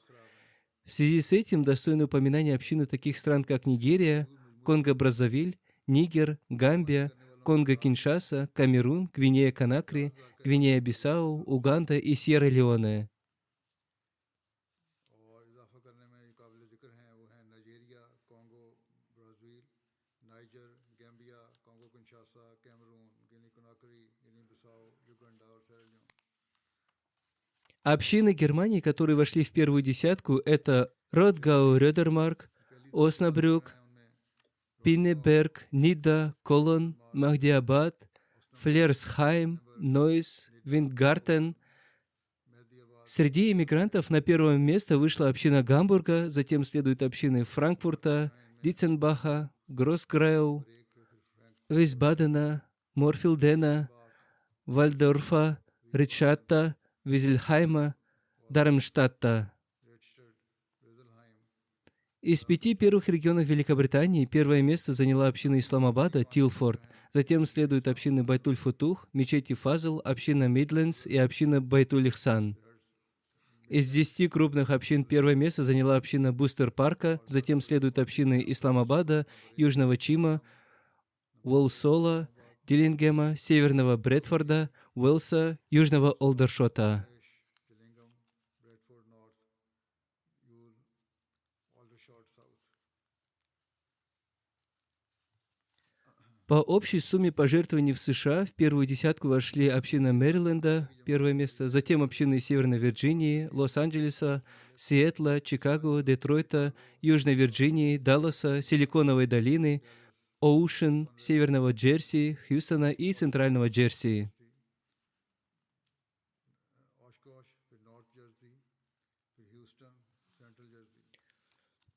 В связи с этим достойны упоминания общины таких стран, как Нигерия, Конго-Браззавиль, Нигер, Гамбия, Конго-Киншаса, Камерун, Гвинея-Конакри, Гвинея-Бисау, Уганда и Сьерра-Леоне. Общины Германии, которые вошли в 1-ю десятку, это Ротгау-Рёдермарк, Оснабрюк, Пиннеберг, Нида, Колон, Махдиабад, Флерсхайм, Нойс, Виндгартен. Среди иммигрантов на 1-е место вышла община Гамбурга, затем следуют общины Франкфурта, Дитценбаха, Гроссгрэу, Висбадена, Морфилдена, Вальдорфа, Ричатта, Визельхайма, Дармштадта. Из 5 первых регионов Великобритании первое место заняла община Исламабада, Тилфорд. Затем следуют общины Байтуль-Футух, мечети Фазл, община Мидлендс и община Байтуль-Ихсан. Из 10 крупных общин первое место заняла община Бустер-Парка, затем следуют общины Исламабада, Южного Чима, Уолсола, Диллингема, Северного Брэдфорда, Уэлса, Южного Олдершота. По общей сумме пожертвований в США в первую десятку вошли община Мэриленда, первое место, затем общины Северной Вирджинии, Лос-Анджелеса, Сиэтла, Чикаго, Детройта, Южной Вирджинии, Далласа, Силиконовой долины, Оушен, Северного Джерси, Хьюстона и Центрального Джерси.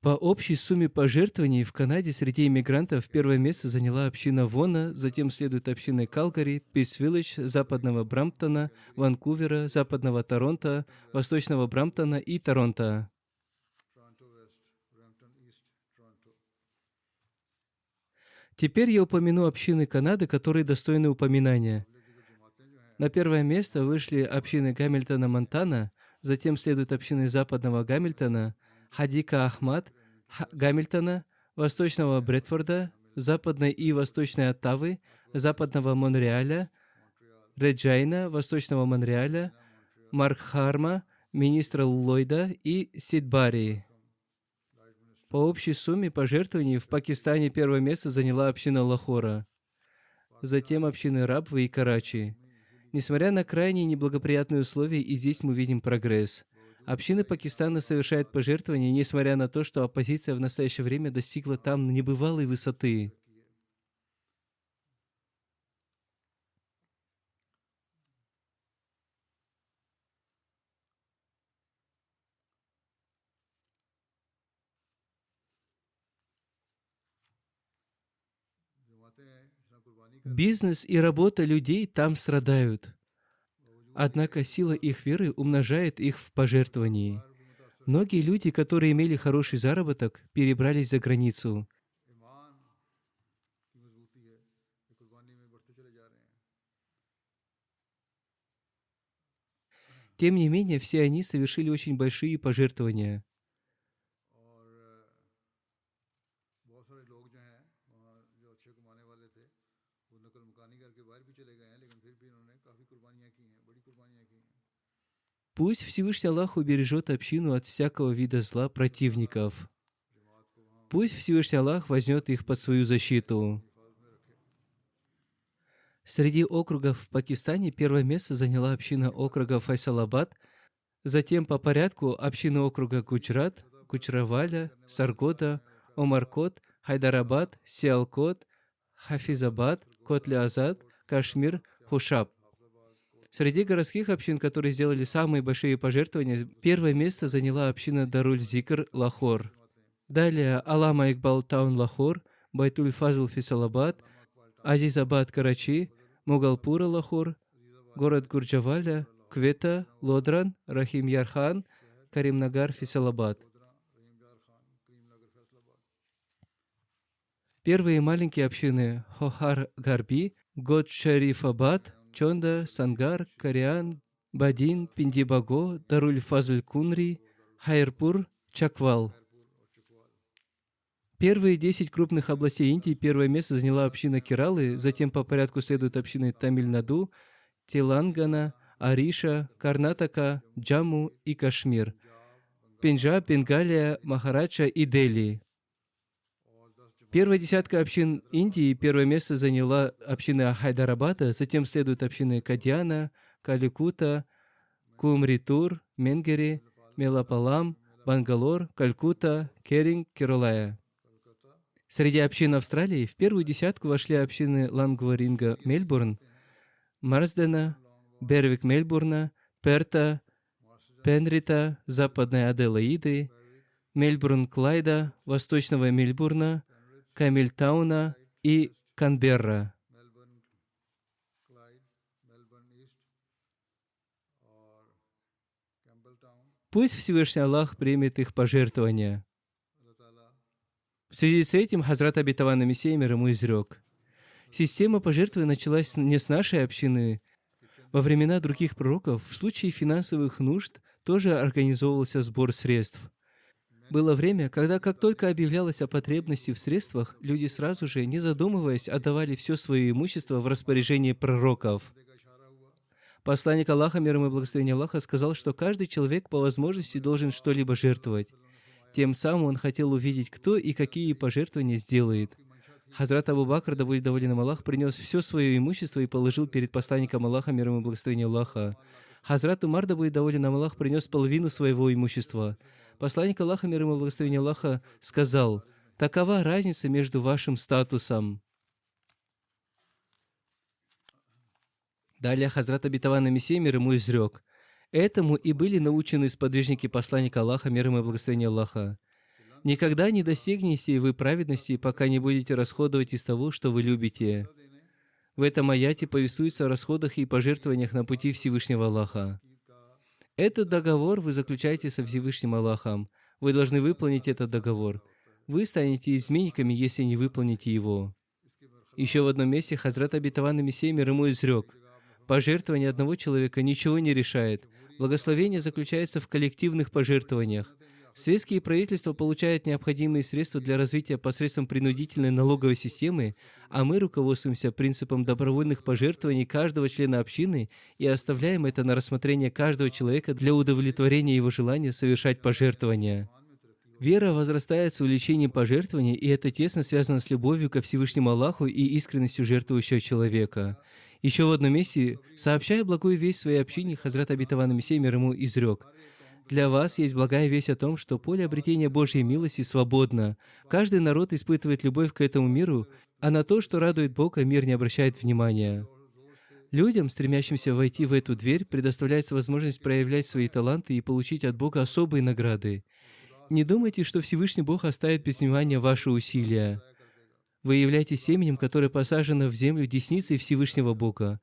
По общей сумме пожертвований в Канаде среди иммигрантов первое место заняла община Вона, затем следует общины Калгари, Пис-Виллидж, Западного Брамптона, Ванкувера, Западного Торонто, Восточного Брамптона и Торонто. Теперь я упомяну общины Канады, которые достойны упоминания. На первое место вышли общины Гамильтона, Монтана, затем следуют общины Западного Гамильтона, Хадика Ахмад, Гамильтона, Восточного Брэдфорда, Западной и Восточной Оттавы, Западного Монреаля, Реджайна, Восточного Монреаля, Маркхарма, Министра Ллойда и Сидбари. По общей сумме пожертвований в Пакистане первое место заняла община Лахора, затем общины Рабвы и Карачи. Несмотря на крайне неблагоприятные условия, и здесь мы видим прогресс. Общины Пакистана совершают пожертвования, несмотря на то, что оппозиция в настоящее время достигла там небывалой высоты. Бизнес и работа людей там страдают. Однако сила их веры умножает их в пожертвовании. Многие люди, которые имели хороший заработок, перебрались за границу. Тем не менее, все они совершили очень большие пожертвования. Пусть Всевышний Аллах убережет общину от всякого вида зла противников. Пусть Всевышний Аллах возьмет их под свою защиту. Среди округов в Пакистане первое место заняла община округа Файсалабад, затем по порядку общины округа Гуджрат, Гуджраваля, Саргода, Омаркот, Хайдарабад, Сиалкот, Хафизабад, Котли-Азад, Кашмир, Хушаб. Среди городских общин, которые сделали самые большие пожертвования, первое место заняла община Даруль-Зикр, Лахор. Далее Алама Икбал Таун, Лахор, Байтуль-Фазл, Фисалабад, Азизабад, Карачи, Мугалпура, Лахор, город Гурджаваля, Квета, Лодран, Рахим-Ярхан, Каримнагар, Фисалабад. Первые маленькие общины Хохар-Гарби, Год-Шарифабад, Чонда, Сангар, Кариан, Бадин, Пиндибаго, Даруль-Фазль-Кунри, Хайрпур, Чаквал. Первые 10 крупных областей Индии первое место заняла община Кералы, затем по порядку следуют общины Тамиль-Наду, Телангана, Ариша, Карнатака, Джамму и Кашмир, Пенджаб, Бенгалия, Махараджа и Дели. Первая десятка общин Индии первое место заняла община Хайдарабада, затем следуют общины Кадьяна, Каликута, Кумритур, Менгери, Мелапалам, Бангалор, Калькутта, Керинг, Керолая. Среди общин Австралии в первую десятку вошли общины Лангваринга, Мельбурн, Марсдена, Бервик Мельбурна, Перта, Пенрита, Западной Аделаиды, Мельбурн Клайда, Восточного Мельбурна, Камильтауна и Канберра. Пусть Всевышний Аллах примет их пожертвования. В связи с этим Хазрат Обетованный Мессия мир ему изрек: система пожертвований началась не с нашей общины. Во времена других пророков в случае финансовых нужд тоже организовывался сбор средств. Было время, когда как только объявлялось о потребности в средствах, люди сразу же, не задумываясь, отдавали все свое имущество в распоряжение пророков. Посланник Аллаха, мир ему и благословение Аллаха, сказал, что каждый человек по возможности должен что-либо жертвовать. Тем самым он хотел увидеть, кто и какие пожертвования сделает. Хазрат Абу Бакр, да будет доволен им Аллах, принес все свое имущество и положил перед посланником Аллаха, мир ему и благословение Аллаха. Хазрат Умар, да будет доволен им Аллах, принес половину своего имущества. Посланник Аллаха, мир ему и благословение Аллаха, сказал: «Такова разница между вашим статусом». Далее Хазрат Обетованный Мессия мир ему изрек: «Этому и были научены сподвижники посланника Аллаха, мир ему и благословение Аллаха. Никогда не достигнете вы праведности, пока не будете расходовать из того, что вы любите». В этом аяте повествуется о расходах и пожертвованиях на пути Всевышнего Аллаха. Этот договор вы заключаете со Всевышним Аллахом. Вы должны выполнить этот договор. Вы станете изменниками, если не выполните его. Еще в одном месте Хазрат Обетованный Мессия мир ему изрек: «Пожертвование одного человека ничего не решает. Благословение заключается в коллективных пожертвованиях. Светские правительства получают необходимые средства для развития посредством принудительной налоговой системы, а мы руководствуемся принципом добровольных пожертвований каждого члена общины и оставляем это на рассмотрение каждого человека для удовлетворения его желания совершать пожертвования». Вера возрастает с увеличением пожертвований, и это тесно связано с любовью ко Всевышнему Аллаху и искренностью жертвующего человека. Еще в одном месте, сообщая благую весть своей общине, Хазрат Обетованный Мессия мир ему изрек: «Для вас есть благая весть о том, что поле обретения Божьей милости свободно. Каждый народ испытывает любовь к этому миру, а на то, что радует Бога, мир не обращает внимания». Людям, стремящимся войти в эту дверь, предоставляется возможность проявлять свои таланты и получить от Бога особые награды. Не думайте, что Всевышний Бог оставит без внимания ваши усилия. Вы являетесь семенем, которое посажено в землю десницей Всевышнего Бога.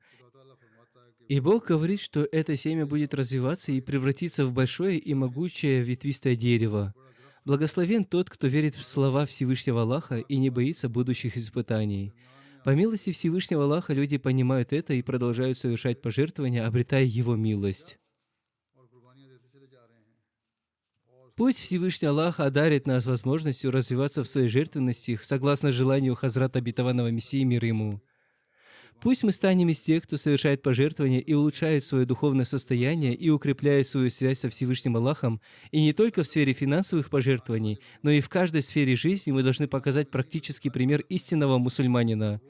И Бог говорит, что это семя будет развиваться и превратиться в большое и могучее ветвистое дерево. Благословен тот, кто верит в слова Всевышнего Аллаха и не боится будущих испытаний. По милости Всевышнего Аллаха люди понимают это и продолжают совершать пожертвования, обретая Его милость. Пусть Всевышний Аллах одарит нас возможностью развиваться в своей жертвенности, согласно желанию Хазрата Обетованного Мессии мир ему. Пусть мы станем из тех, кто совершает пожертвования и улучшает свое духовное состояние и укрепляет свою связь со Всевышним Аллахом, и не только в сфере финансовых пожертвований, но и в каждой сфере жизни мы должны показать практический пример истинного мусульманина.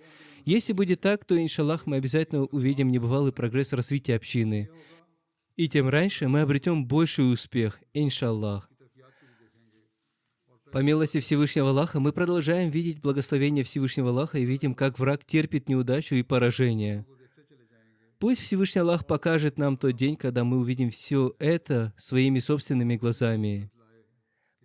Если будет так, то, иншаллах, мы обязательно увидим небывалый прогресс развития общины. И тем раньше мы обретем больший успех, иншаллах. По милости Всевышнего Аллаха мы продолжаем видеть благословение Всевышнего Аллаха и видим, как враг терпит неудачу и поражение. Пусть Всевышний Аллах покажет нам тот день, когда мы увидим все это своими собственными глазами.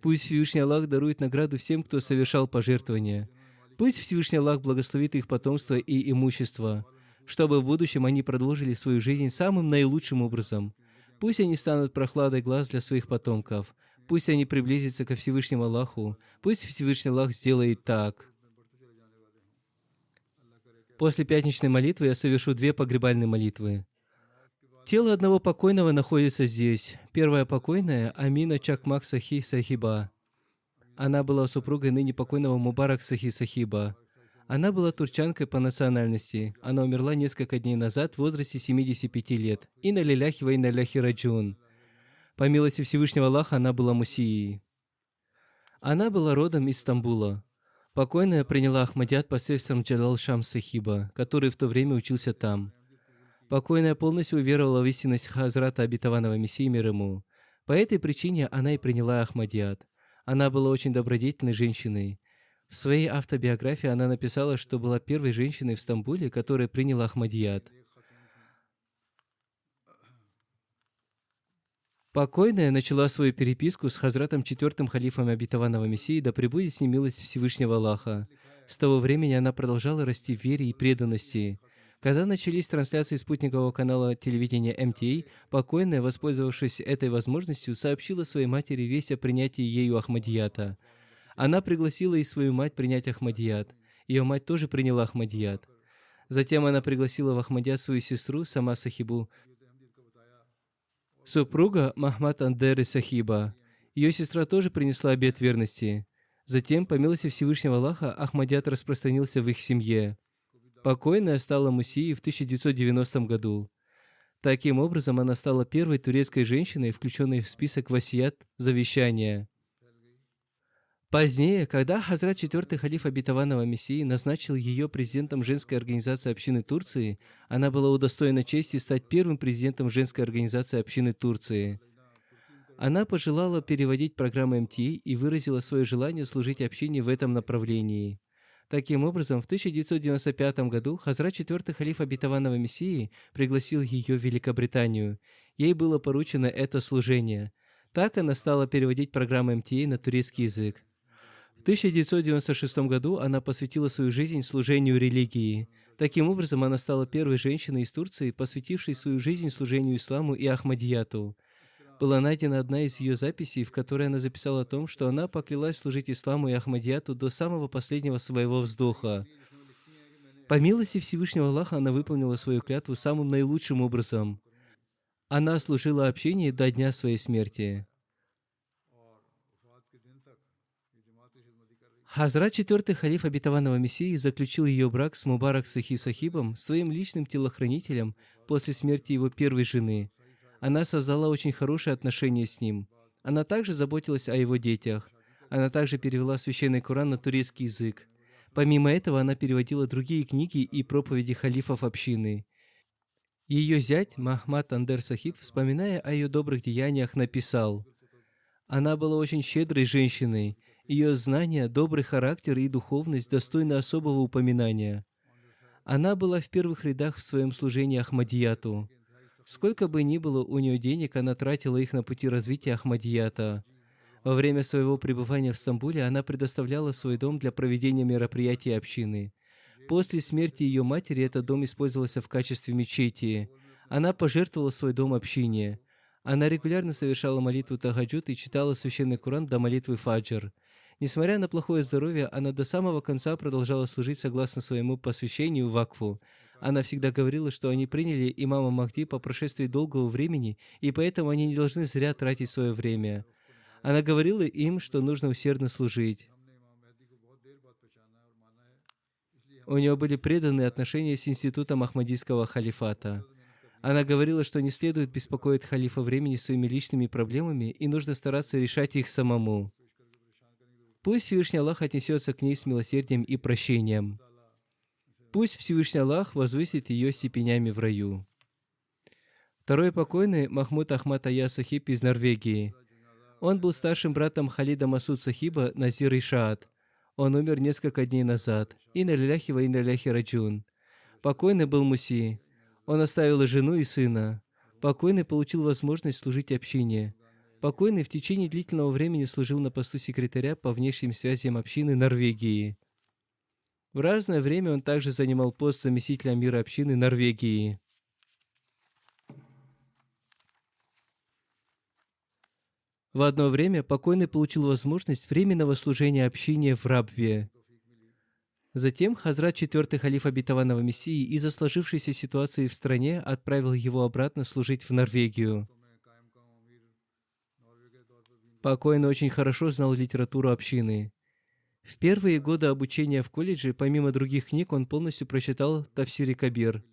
Пусть Всевышний Аллах дарует награду всем, кто совершал пожертвования. Пусть Всевышний Аллах благословит их потомство и имущество, чтобы в будущем они продолжили свою жизнь самым наилучшим образом. Пусть они станут прохладой глаз для своих потомков. Пусть они приблизятся ко Всевышнему Аллаху. Пусть Всевышний Аллах сделает так. После пятничной молитвы я совершу 2 погребальные молитвы. Тело одного покойного находится здесь. Первая покойная — Амина Чакмак Сахи Сахиба. Она была супругой ныне покойного Мубарак Сахи Сахиба. Она была турчанкой по национальности. Она умерла несколько дней назад в возрасте 75 лет. Инна лиляхи ва инна иляйхи раджиун. По милости Всевышнего Аллаха она была мусией. Она была родом из Стамбула. Покойная приняла Ахмадият посредством Джалал Шам Сахиба, который в то время учился там. Покойная полностью уверовала в истинность Хазрата Обетованного Мессии мир ему. По этой причине она и приняла Ахмадият. Она была очень добродетельной женщиной. В своей автобиографии она написала, что была первой женщиной в Стамбуле, которая приняла Ахмадият. Покойная начала свою переписку с Хазратом 4-м халифом Обетованного Мессии, да пребудет с ним милость Всевышнего Аллаха. С того времени она продолжала расти в вере и преданности. Когда начались трансляции спутникового канала телевидения МТА, покойная, воспользовавшись этой возможностью, сообщила своей матери весть о принятии ею Ахмадията. Она пригласила и свою мать принять Ахмадият. Ее мать тоже приняла Ахмадият. Затем она пригласила в Ахмадият свою сестру, сама Сахибу, супруга Махмад Андеры Сахиба. Ее сестра тоже принесла обет верности. Затем, по милости Всевышнего Аллаха, Ахмадият распространился в их семье. Покойная стала муссией в 1990 году. Таким образом, она стала первой турецкой женщиной, включенной в список васият завещания. Позднее, когда Хазрат IV халиф обетованного Мессии назначил ее президентом женской организации общины Турции, она была удостоена чести стать первым президентом женской организации общины Турции. Она пожелала переводить программы МТА и выразила свое желание служить общине в этом направлении. Таким образом, в 1995 году Хазрат IV халиф обетованного Мессии пригласил ее в Великобританию. Ей было поручено это служение. Так она стала переводить программы МТА на турецкий язык. В 1996 году она посвятила свою жизнь служению религии. Таким образом, она стала первой женщиной из Турции, посвятившей свою жизнь служению исламу и Ахмадияту. Была найдена одна из ее записей, в которой она записала о том, что она поклялась служить исламу и Ахмадияту до самого последнего своего вздоха. По милости Всевышнего Аллаха она выполнила свою клятву самым наилучшим образом. Она служила общине до дня своей смерти. Хазрат IV халиф обетованного Мессии заключил ее брак с Мубарак Сахи Сахибом, своим личным телохранителем, после смерти его первой жены. Она создала очень хорошие отношения с ним. Она также заботилась о его детях. Она также перевела священный Коран на турецкий язык. Помимо этого, она переводила другие книги и проповеди халифов общины. Ее зять Махмад Андер Сахиб, вспоминая о ее добрых деяниях, написал: «Она была очень щедрой женщиной. Ее знания, добрый характер и духовность достойны особого упоминания. Она была в первых рядах в своем служении Ахмадияту. Сколько бы ни было у нее денег, она тратила их на пути развития Ахмадията. Во время своего пребывания в Стамбуле она предоставляла свой дом для проведения мероприятий общины. После смерти ее матери этот дом использовался в качестве мечети. Она пожертвовала свой дом общине. Она регулярно совершала молитву Тахаджуд и читала священный Коран до молитвы Фаджр. Несмотря на плохое здоровье, она до самого конца продолжала служить согласно своему посвящению вакфу. Она всегда говорила, что они приняли имама Махди по прошествии долгого времени, и поэтому они не должны зря тратить свое время. Она говорила им, что нужно усердно служить. У нее были преданные отношения с институтом Ахмадийского халифата. Она говорила, что не следует беспокоить халифа времени своими личными проблемами и нужно стараться решать их самому. Пусть Всевышний Аллах отнесется к ней с милосердием и прощением. Пусть Всевышний Аллах возвысит ее степенями в раю. Второй покойный Махмуд Ахмад Ая Сахиб из Норвегии. Он был старшим братом Халида Масуд Сахиба Назир Ишаат. Он умер несколько дней назад. Инна лиляхи ва инна иляйхи раджиун. Покойный был муси. Он оставил жену и сына. Покойный получил возможность служить общине. Покойный в течение длительного времени служил на посту секретаря по внешним связям общины Норвегии. В разное время он также занимал пост заместителя амира общины Норвегии. В одно время покойный получил возможность временного служения общине в Рабве. Затем Хазрат IV халиф обетованного Мессии из-за сложившейся ситуации в стране отправил его обратно служить в Норвегию. Покойный очень хорошо знал литературу общины. В первые годы обучения в колледже, помимо других книг, он полностью прочитал Тафсир Кабир.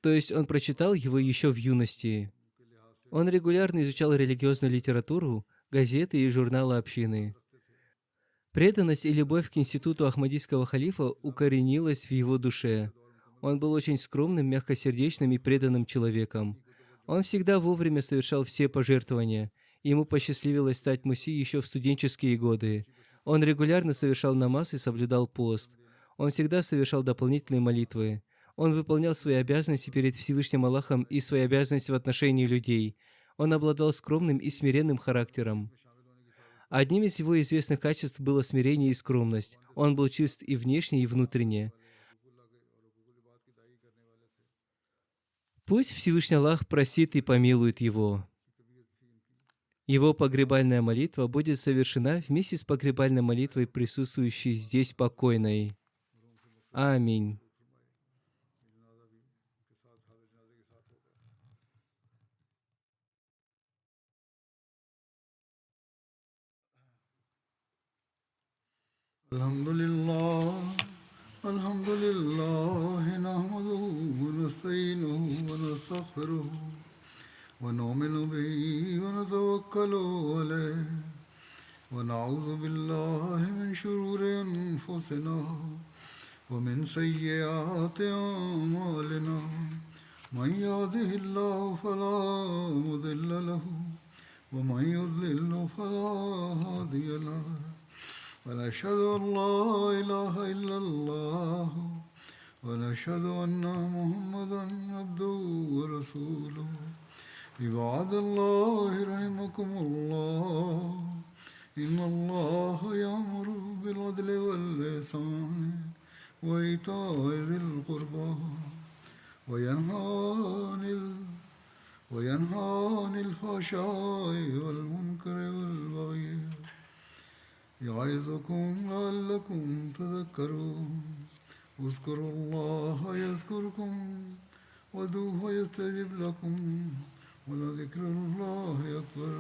То есть он прочитал его еще в юности. Он регулярно изучал религиозную литературу, газеты и журналы общины. Преданность и любовь к институту Ахмадийского халифа укоренилась в его душе. Он был очень скромным, мягкосердечным и преданным человеком. Он всегда вовремя совершал все пожертвования. Ему посчастливилось стать муси еще в студенческие годы. Он регулярно совершал намаз и соблюдал пост. Он всегда совершал дополнительные молитвы. Он выполнял свои обязанности перед Всевышним Аллахом и свои обязанности в отношении людей. Он обладал скромным и смиренным характером. Одним из его известных качеств было смирение и скромность. Он был чист и внешне, и внутренне. Пусть Всевышний Аллах простит и помилует его. Его погребальная молитва будет совершена вместе с погребальной молитвой, присутствующей здесь покойной. Аминь. الحمد لله نحمده ونستعينه ونستغفره ونؤمن به ونتوكل عليه ونعوذ بالله من شرور أنفسنا ومن سيئات أعمالنا من يهده الله فلا مضل له ومن يضلل فلا هادي له ونشهد أن لا إله إلا الله ونشهد أن محمدا عبده ورسوله عباد الله رحمكم الله إن الله يأمر بالعدل والإحسان وإيتاء ذي القربى وينهى عن الفحشاء والمنكر والبغي يعظكم لعلكم تذكرون اذكروا الله يذكركم وادعوه يستجب لكم ولذكر الله أكبر